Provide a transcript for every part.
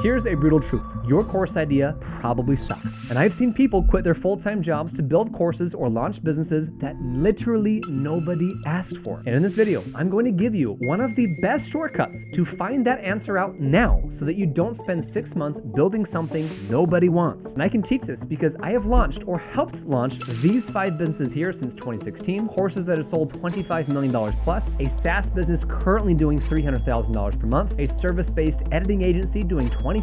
Here's a brutal truth. Your course idea probably sucks. And I've seen people quit their full-time jobs to build courses or launch businesses that literally nobody asked for. And in this video, I'm going to give you one of the best shortcuts to find that answer out now so that you don't spend 6 months building something nobody wants. And I can teach this because I have launched or helped launch these 5 businesses here since 2016, courses that have sold $25 million plus, a SaaS business currently doing $300,000 per month, a service-based editing agency doing $25,000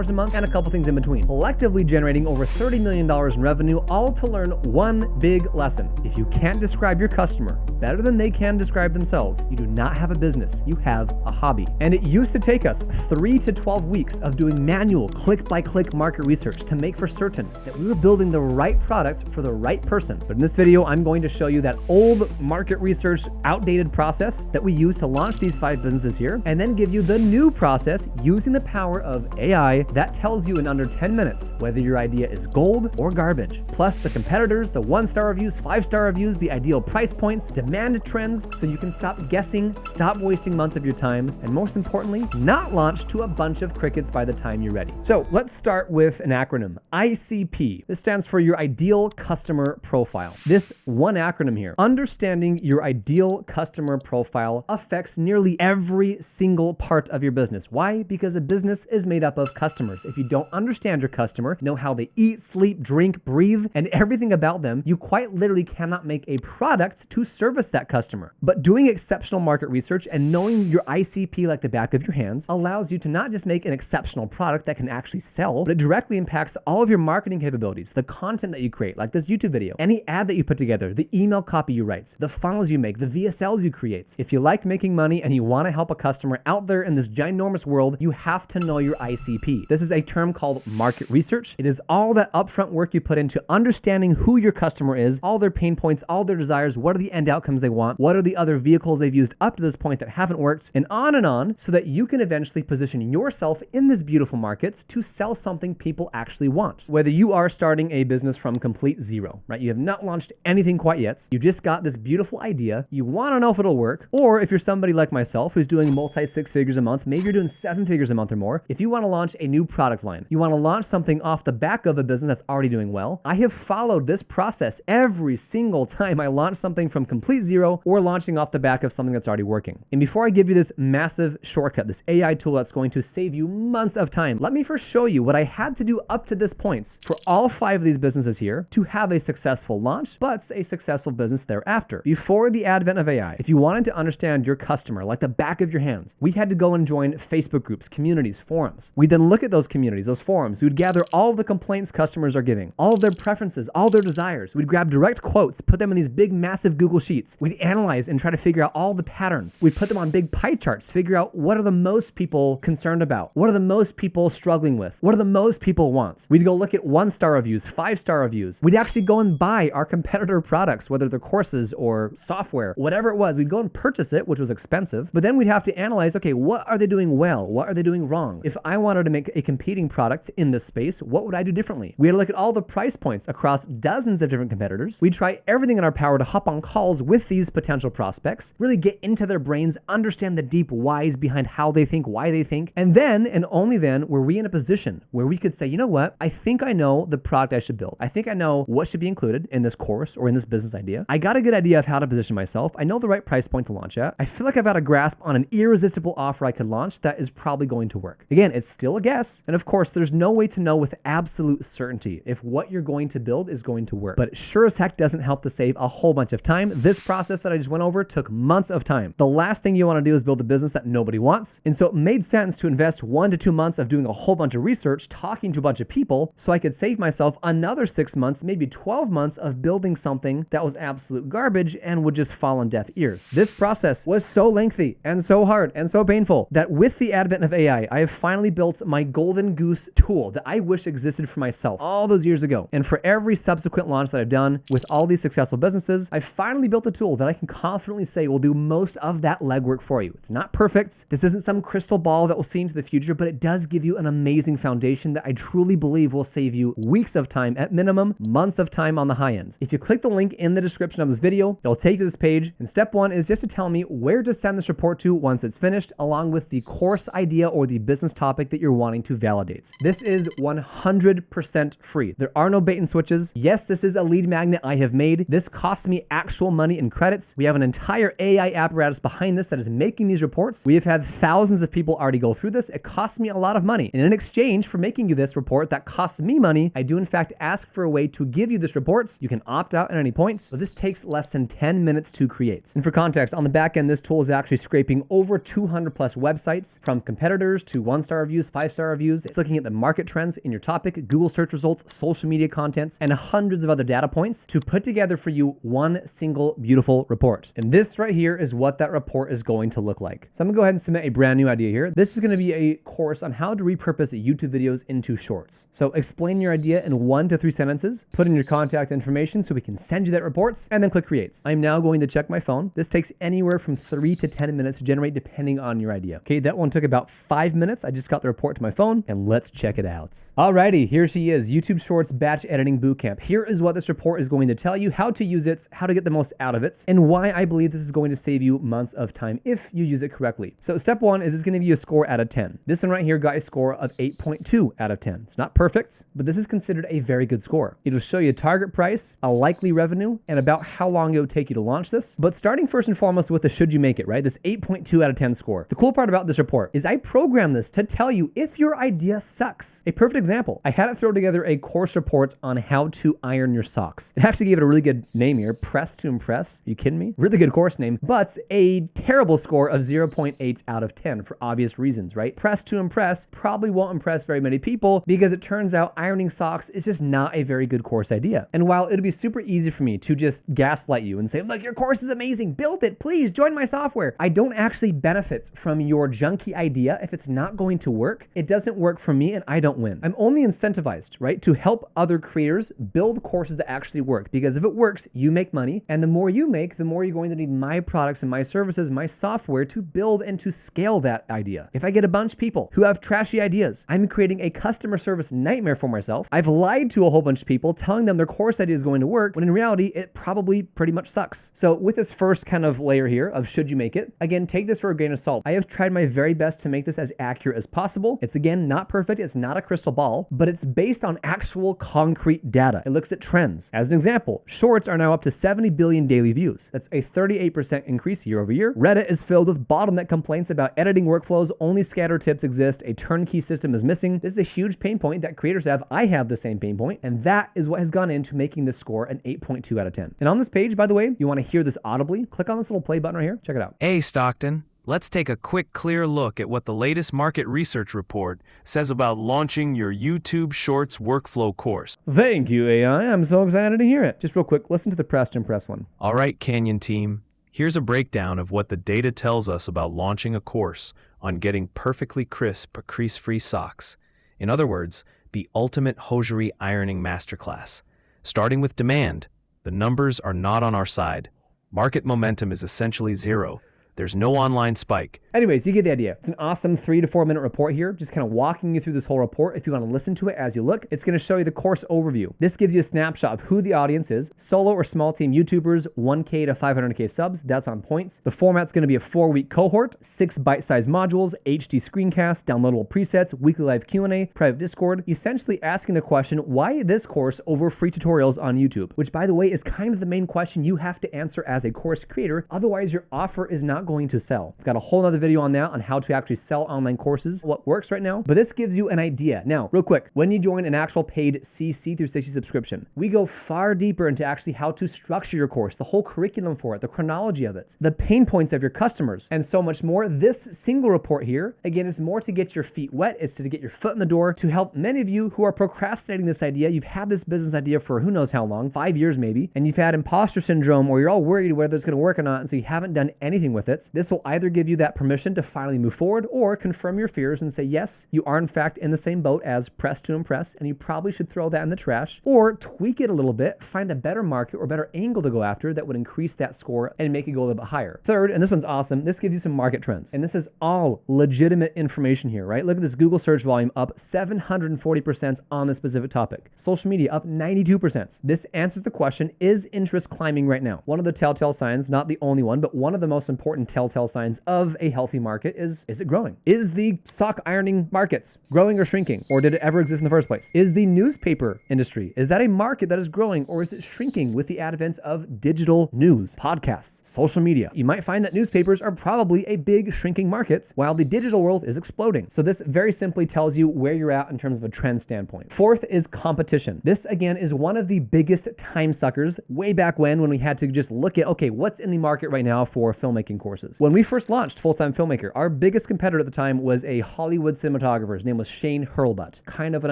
a month, and a couple things in between, collectively generating over $30 million in revenue, all to learn one big lesson. If you can't describe your customer better than they can describe themselves, you do not have a business, you have a hobby. And it used to take us 3 to 12 weeks of doing manual click-by-click market research to make for certain that we were building the right product for the right person. But in this video, I'm going to show you that old market research, outdated process that we use to launch these 5 businesses here, and then give you the new process using the power of AI that tells you in under 10 minutes whether your idea is gold or garbage. Plus the competitors, the 1-star reviews, 5-star reviews, the ideal price points, demand trends, so you can stop guessing, stop wasting months of your time, and most importantly, not launch to a bunch of crickets by the time you're ready. So let's start with an acronym, ICP. This stands for your ideal customer profile. This one acronym here, understanding your ideal customer profile, affects nearly every single part of your business. Why? Because a business is made up of customers. If you don't understand your customer, know how they eat, sleep, drink, breathe, and everything about them, you quite literally cannot make a product to service that customer. But doing exceptional market research and knowing your ICP like the back of your hands allows you to not just make an exceptional product that can actually sell, but it directly impacts all of your marketing capabilities, the content that you create, like this YouTube video, any ad that you put together, the email copy you write, the funnels you make, the VSLs you create. If you like making money and you want to help a customer out there in this ginormous world, you have to know your ICP. This is a term called market research. It is all that upfront work you put into understanding who your customer is, all their pain points, all their desires, what are the end outcomes they want, what are the other vehicles they've used up to this point that haven't worked, and on, so that you can eventually position yourself in this beautiful market to sell something people actually want. Whether you are starting a business from complete zero, right? You have not launched anything quite yet. You just got this beautiful idea. You want to know if it'll work. Or if you're somebody like myself who's doing multi-6 figures a month, maybe you're doing 7 figures a month or more. If you want to launch a new product line, you want to launch something off the back of a business that's already doing well. I have followed this process every single time I launch something from complete zero or launching off the back of something that's already working. And before I give you this massive shortcut, this AI tool that's going to save you months of time, let me first show you what I had to do up to this point for all 5 of these businesses here to have a successful launch, but a successful business thereafter. Before the advent of AI, if you wanted to understand your customer like the back of your hands, we had to go and join Facebook groups, communities, forums. We'd then look at those communities, those forums. We'd gather all of the complaints customers are giving, all of their preferences, all their desires. We'd grab direct quotes, put them in these big, massive Google Sheets. We'd analyze and try to figure out all the patterns. We'd put them on big pie charts, figure out what are the most people concerned about? What are the most people struggling with? What are the most people want? We'd go look at 1-star reviews, 5-star reviews. We'd actually go and buy our competitor products, whether they're courses or software, whatever it was. We'd go and purchase it, which was expensive, but then we'd have to analyze, okay, what are they doing well? What are they doing wrong? If I wanted to make a competing product in this space, what would I do differently? We had to look at all the price points across dozens of different competitors. We'd try everything in our power to hop on calls with these potential prospects, really get into their brains, understand the deep whys behind how they think, why they think, and then, and only then, were we in a position where we could say, you know what? I think I know the product I should build. I think I know what should be included in this course or in this business idea. I got a good idea of how to position myself. I know the right price point to launch at. I feel like I've got a grasp on an irresistible offer I could launch that is probably going to work. Again, it's still a guess. And of course, there's no way to know with absolute certainty if what you're going to build is going to work. But it sure as heck doesn't help to save a whole bunch of time. This process that I just went over took months of time. The last thing you want to do is build a business that nobody wants. And so it made sense to invest 1 to 2 months of doing a whole bunch of research, talking to a bunch of people, so I could save myself another 6 months, maybe 12 months of building something that was absolute garbage and would just fall on deaf ears. This process was so lengthy and so hard and so painful that with the advent of AI, I have finally built my golden goose tool that I wish existed for myself all those years ago. And for every subsequent launch that I've done with all these successful businesses, I've finally built a tool that I can confidently say will do most of that legwork for you. It's not perfect. This isn't some crystal ball that will see into the future, but it does give you an amazing foundation that I truly believe will save you weeks of time at minimum, months of time on the high end. If you click the link in the description of this video, it'll take you to this page. And step 1 is just to tell me where to send this report to once it's finished, along with the course idea or the business topic topic that you're wanting to validate. This is 100% free. There are no bait and switches. Yes, this is a lead magnet I have made. This costs me actual money in credits. We have an entire AI apparatus behind this that is making these reports. We have had thousands of people already go through this. It costs me a lot of money. And in exchange for making you this report that costs me money, I do in fact ask for a way to give you this report. You can opt out at any point. So this takes less than 10 minutes to create. And for context, on the back end, this tool is actually scraping over 200 plus websites, from competitors to 1-star reviews, 5-star reviews. It's looking at the market trends in your topic, Google search results, social media contents, and hundreds of other data points to put together for you one single beautiful report. And this right here is what that report is going to look like. So I'm gonna go ahead and submit a brand new idea here. This is gonna be a course on how to repurpose YouTube videos into shorts. So explain your idea in 1 to 3 sentences, put in your contact information so we can send you that report, and then click create. I'm now going to check my phone. This takes anywhere from 3 to 10 minutes to generate depending on your idea. Okay, that one took about 5 minutes. I just got the report to my phone and let's check it out. Alrighty, here she is, YouTube Shorts Batch Editing Bootcamp. Here is what this report is going to tell you, how to use it, how to get the most out of it, and why I believe this is going to save you months of time if you use it correctly. So step 1 is it's going to give you a score out of 10. This one right here got a score of 8.2 out of 10. It's not perfect, but this is considered a very good score. It'll show you a target price, a likely revenue, and about how long it would take you to launch this. But starting first and foremost with the should you make it, right? This 8.2 out of 10 score. The cool part about this report is I programmed this to tell you if your idea sucks. A perfect example, I had it throw together a course report on how to iron your socks. It actually gave it a really good name here, Press to Impress. Are you kidding me? Really good course name, but a terrible score of 0.8 out of 10 for obvious reasons, right? Press to Impress probably won't impress very many people because it turns out ironing socks is just not a very good course idea. And while it'll be super easy for me to just gaslight you and say, look, your course is amazing, build it, please join my software, I don't actually benefit from your junky idea if it's not going to work. It doesn't work for me and I don't win. I'm only incentivized, right, to help other creators build courses that actually work, because if it works, you make money, and the more you make, the more you're going to need my products and my services, my software to build and to scale that idea. If I get a bunch of people who have trashy ideas, I'm creating a customer service nightmare for myself. I've lied to a whole bunch of people telling them their course idea is going to work, when in reality, it probably pretty much sucks. So with this first kind of layer here of should you make it, again, take this for a grain of salt. I have tried my very best to make this as accurate as possible. It's again, not perfect. It's not a crystal ball, but it's based on actual concrete data. It looks at trends. As an example, shorts are now up to 70 billion daily views. That's a 38% increase year over year. Reddit is filled with bottleneck complaints about editing workflows. Only scatter tips exist. A turnkey system is missing. This is a huge pain point that creators have. I have the same pain point, and that is what has gone into making this score an 8.2 out of 10. And on this page, by the way, you want to hear this audibly, click on this little play button right here. Check it out. Hey, Stockton. Let's take a quick, clear look at what the latest market research report says about launching your YouTube Shorts workflow course. Thank you, AI. I'm so excited to hear it. Just real quick, listen to the Press to Impress one. All right, Canyon team. Here's a breakdown of what the data tells us about launching a course on getting perfectly crisp, crease-free socks. In other words, the ultimate hosiery ironing masterclass. Starting with demand, the numbers are not on our side. Market momentum is essentially zero. There's no online spike. Anyways, you get the idea. It's an awesome 3 to 4 minute report here, just kind of walking you through this whole report. If you want to listen to it as you look, it's going to show you the course overview. This gives you a snapshot of who the audience is, solo or small team YouTubers, 1K to 500K subs, that's on points. The format's going to be a 4-week cohort, 6 bite-sized modules, HD screencasts, downloadable presets, weekly live Q&A, private Discord, essentially asking the question, why this course over free tutorials on YouTube? Which, by the way, is kind of the main question you have to answer as a course creator. Otherwise, your offer is not going to sell. I've got a whole other video on that, on how to actually sell online courses, what works right now, but this gives you an idea. Now, real quick, when you join an actual paid CC through 60 subscription, we go far deeper into actually how to structure your course, the whole curriculum for it, the chronology of it, the pain points of your customers, and so much more. This single report here, again, is more to get your feet wet. It's to get your foot in the door, to help many of you who are procrastinating this idea. You've had this business idea for who knows how long, 5 years maybe, and you've had imposter syndrome, or you're all worried whether it's going to work or not, and so you haven't done anything with it. This will either give you that permission to finally move forward or confirm your fears and say, yes, you are in fact in the same boat as Press to Impress, and you probably should throw that in the trash, or tweak it a little bit, find a better market or better angle to go after that would increase that score and make it go a little bit higher. Third, and this one's awesome, this gives you some market trends. And this is all legitimate information here, right? Look at this Google search volume up 740% on this specific topic. Social media up 92%. This answers the question, is interest climbing right now? One of the telltale signs, not the only one, but one of the most important telltale signs of a healthy market is it growing? Is the sock ironing markets growing or shrinking? Or did it ever exist in the first place? Is the newspaper industry, is that a market that is growing or is it shrinking with the advent of digital news, podcasts, social media? You might find that newspapers are probably a big shrinking market while the digital world is exploding. So this very simply tells you where you're at in terms of a trend standpoint. Fourth is competition. This again is one of the biggest time suckers way back when we had to just look at, okay, what's in the market right now for filmmaking courses. When we first launched Time Filmmaker, our biggest competitor at the time was a Hollywood cinematographer. His name was Shane Hurlbut. Kind of an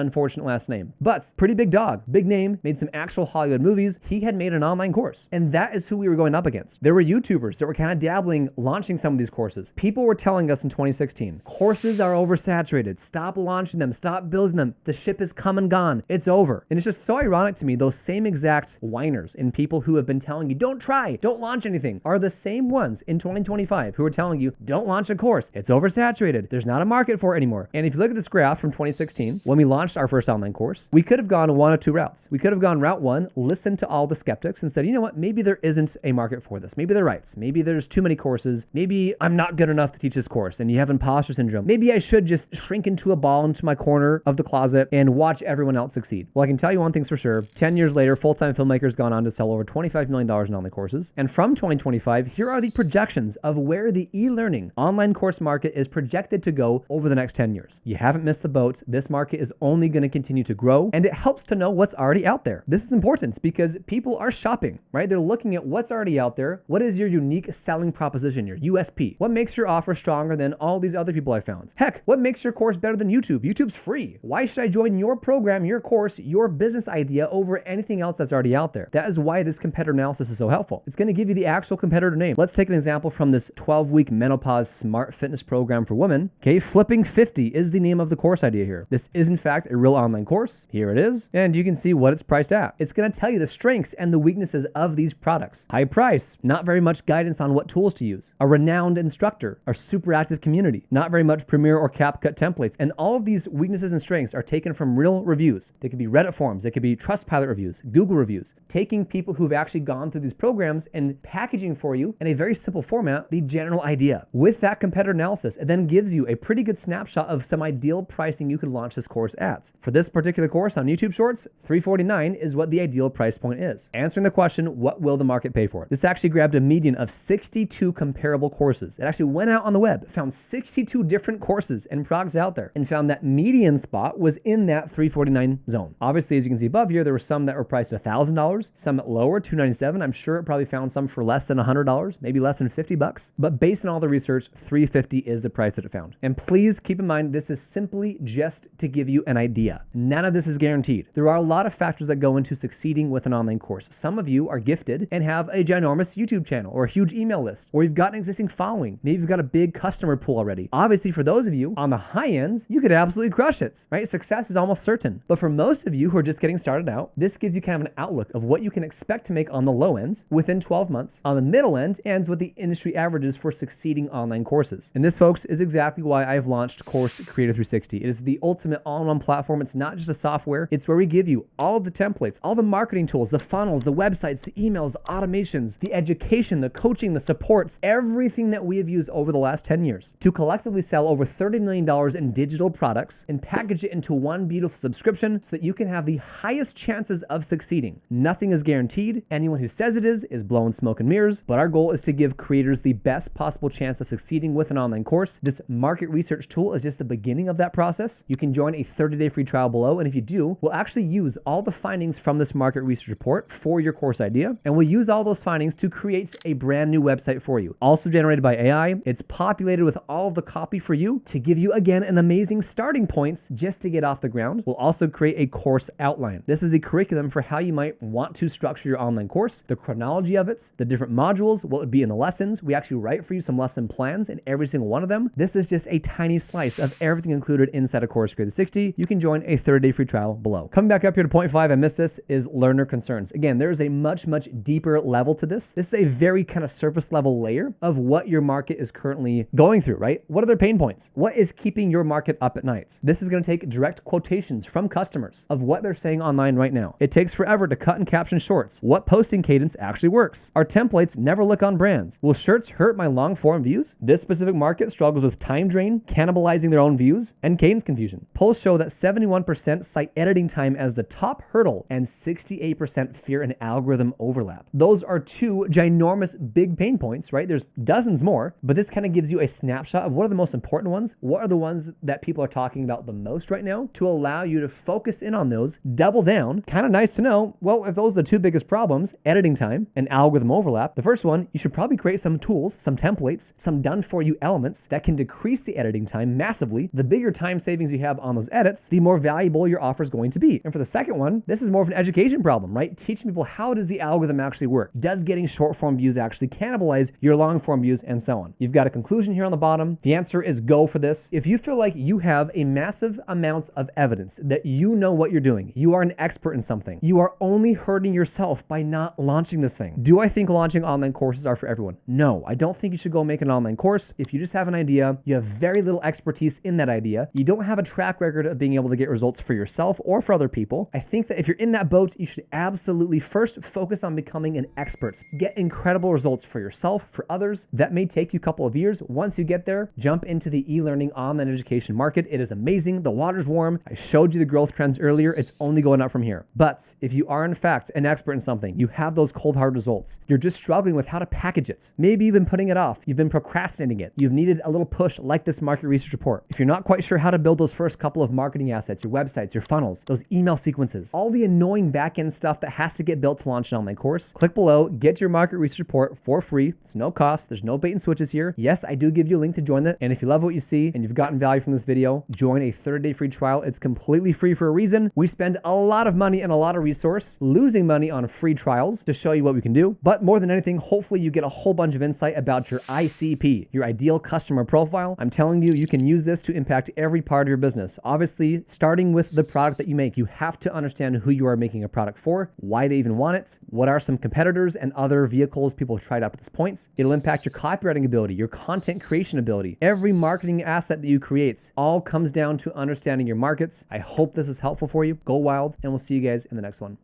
unfortunate last name, but pretty big dog, big name, made some actual Hollywood movies. He had made an online course, and that is who we were going up against. There were YouTubers that were kind of dabbling, launching some of these courses. People were telling us in 2016, courses are oversaturated. Stop launching them. Stop building them. The ship is come and gone. It's over. And it's just so ironic to me, those same exact whiners and people who have been telling you, don't try, don't launch anything, are the same ones in 2025 who are telling you, don't launch a course. It's oversaturated. There's not a market for it anymore. And if you look at this graph from 2016, when we launched our first online course, we could have gone one of two routes. We could have gone route one, listened to all the skeptics and said, you know what, maybe there isn't a market for this. Maybe they're right. Maybe there's too many courses. Maybe I'm not good enough to teach this course and you have imposter syndrome. Maybe I should just shrink into a ball into my corner of the closet and watch everyone else succeed. Well, I can tell you one thing's for sure. 10 years later, Time Filmmaker's gone on to sell over $25 million in online courses. And from 2025, here are the projections of where the e-learning online course market is projected to go over the next 10 years. You haven't missed the boat. This market is only going to continue to grow, and it helps to know what's already out there. This is important because people are shopping, right? They're looking at what's already out there. What is your unique selling proposition, your USP? What makes your offer stronger than all these other people I found? Heck, what makes your course better than YouTube? YouTube's free. Why should I join your program, your course, your business idea over anything else that's already out there? That is why this competitor analysis is so helpful. It's going to give you the actual competitor name. Let's take an example from this 12-week menopause smart fitness program for women. Okay, Flipping 50 is the name of the course idea here. This is in fact a real online course. Here it is, and you can see what it's priced at. It's going to tell you the strengths and the weaknesses of these products. High price, not very much guidance on what tools to use. A renowned instructor, a super active community, not very much Premiere or CapCut templates, and all of these weaknesses and strengths are taken from real reviews. They could be Reddit forums, they could be Trustpilot reviews, Google reviews, taking people who've actually gone through these programs and packaging for you in a very simple format the general idea. With that competitor analysis, it then gives you a pretty good snapshot of some ideal pricing you could launch this course at. For this particular course on YouTube Shorts, $349 is what the ideal price point is. Answering the question, what will the market pay for it? This actually grabbed a median of 62 comparable courses. It actually went out on the web, found 62 different courses and products out there, and found that median spot was in that $349 zone. Obviously, as you can see above here, there were some that were priced at $1,000, some at lower, $297. I'm sure it probably found some for less than $100, maybe less than $50. But based on all the research, $350 is the price that it found. And please keep in mind, this is simply just to give you an idea. None of this is guaranteed. There are a lot of factors that go into succeeding with an online course. Some of you are gifted and have a ginormous YouTube channel or a huge email list, or you've got an existing following. Maybe you've got a big customer pool already. Obviously, for those of you on the high ends, you could absolutely crush it, right? Success is almost certain. But for most of you who are just getting started out, this gives you kind of an outlook of what you can expect to make on the low ends within 12 months. On the middle end ends what the industry averages for succeeding online courses. And this, folks, is exactly why I've launched Course Creator 360. It is the ultimate all-in-one platform. It's not just a software. It's where we give you all the templates, all the marketing tools, the funnels, the websites, the emails, the automations, the education, the coaching, the supports, everything that we have used over the last 10 years to collectively sell over $30 million in digital products and package it into one beautiful subscription so that you can have the highest chances of succeeding. Nothing is guaranteed. Anyone who says it is blowing smoke and mirrors, but our goal is to give creators the best possible chance of succeeding with an online course. This market research tool is just the beginning of that process. You can join a 30-day free trial below, and if you do, we'll actually use all the findings from this market research report for your course idea, and we'll use all those findings to create a brand new website for you. Also generated by AI, it's populated with all of the copy for you to give you, again, an amazing starting points just to get off the ground. We'll also create a course outline. This is the curriculum for how you might want to structure your online course, the chronology of it, the different modules, what would be in the lessons. We actually write for you some lesson plans in every single one of them. This is just a tiny slice of everything included inside of Course Creator 360. You can join a 30-day free trial below. Coming back up here to point 5, I missed this, is learner concerns. Again, there is a much deeper level to this. This is a very kind of surface level layer of what your market is currently going through, right? What are their pain points? What is keeping your market up at nights? This is going to take direct quotations from customers of what they're saying online right now. It takes forever to cut and caption shorts. What posting cadence actually works? Our templates never look on brands. Will shirts Shorts hurt my long form views. This specific market struggles with time drain, cannibalizing their own views, and cadence confusion. Polls show that 71% cite editing time as the top hurdle and 68% fear an algorithm overlap. Those are two ginormous big pain points, right? There's dozens more, but this kind of gives you a snapshot of what are the most important ones, what are the ones that people are talking about the most right now, to allow you to focus in on those, double down. Kind of nice to know, well, if those are the two biggest problems, editing time and algorithm overlap, the first one, you should probably create some tools, some templates, some done for you elements that can decrease the editing time massively. The bigger time savings you have on those edits, the more valuable your offer is going to be. And for the second one, this is more of an education problem, right? Teaching people, how does the algorithm actually work? Does getting short form views actually cannibalize your long form views, and so on? You've got a conclusion here on the bottom. The answer is go for this. If you feel like you have a massive amount of evidence that you know what you're doing, you are an expert in something, you are only hurting yourself by not launching this thing. Do I think launching online courses are for everyone? No, I don't think you should go make an online course. If you just have an idea, you have very little expertise in that idea, you don't have a track record of being able to get results for yourself or for other people, I think that if you're in that boat, you should absolutely first focus on becoming an expert. Get incredible results for yourself, for others. That may take you a couple of years. Once you get there, jump into the e-learning online education market. It is amazing. The water's warm. I showed you the growth trends earlier. It's only going up from here. But if you are in fact an expert in something, you have those cold hard results, you're just struggling with how to package it. Maybe you've been putting it off. You've been procrastinating it. You've needed a little push like this market research report. If you're not quite sure how to build those first couple of marketing assets, your websites, your funnels, those email sequences, all the annoying back-end stuff that has to get built to launch an online course, click below, get your market research report for free. It's no cost. There's no bait and switches here. Yes, I do give you a link to join that. And if you love what you see and you've gotten value from this video, join a 30-day free trial. It's completely free for a reason. We spend a lot of money and a lot of resource losing money on free trials to show you what we can do. But more than anything, hopefully you get a whole bunch of insight about your ICP, your ideal customer profile. I'm telling you, you can use this to impact every part of your business. Obviously, starting with the product that you make, you have to understand who you are making a product for, why they even want it, what are some competitors and other vehicles people have tried up to this point. It'll impact your copywriting ability, your content creation ability. Every marketing asset that you create all comes down to understanding your markets. I hope this is helpful for you. Go wild, and we'll see you guys in the next one.